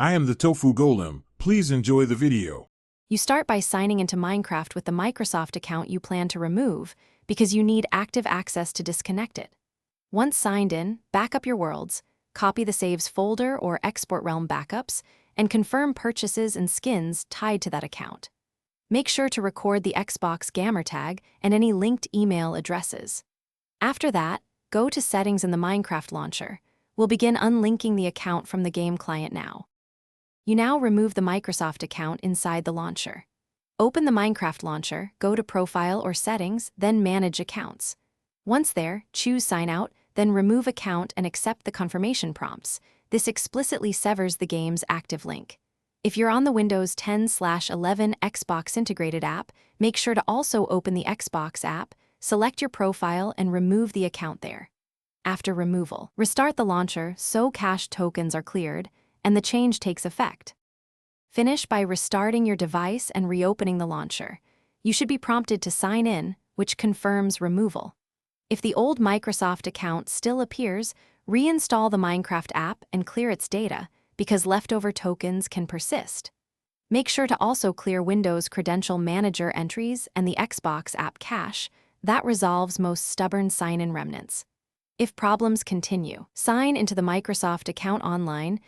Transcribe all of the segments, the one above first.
I am the Tofu Golem. Please enjoy the video. You start by signing into Minecraft with the Microsoft account you plan to remove because you need active access to disconnect it. Once signed in, back up your worlds, copy the saves folder or export realm backups, and confirm purchases and skins tied to that account. Make sure to record the Xbox gamer tag and any linked email addresses. After that, go to Settings in the Minecraft launcher. We'll begin unlinking the account from the game client now. You now remove the Microsoft account inside the launcher. Open the Minecraft launcher, go to Profile or Settings, then Manage Accounts. Once there, choose Sign Out, then remove account and accept the confirmation prompts. This explicitly severs the game's active link. If you're on the Windows 10/11 Xbox integrated app, make sure to also open the Xbox app, select your profile, and remove the account there. After removal, restart the launcher so cached tokens are cleared, and the change takes effect. Finish by restarting your device and reopening the launcher. You should be prompted to sign in, which confirms removal. If the old Microsoft account still appears, reinstall the Minecraft app and clear its data, because leftover tokens can persist. Make sure to also clear Windows Credential Manager entries and the Xbox app cache. That resolves most stubborn sign-in remnants. If problems continue, sign into the Microsoft account online.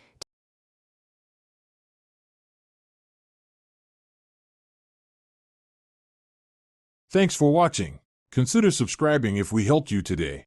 Thanks for watching. Consider subscribing if we helped you today.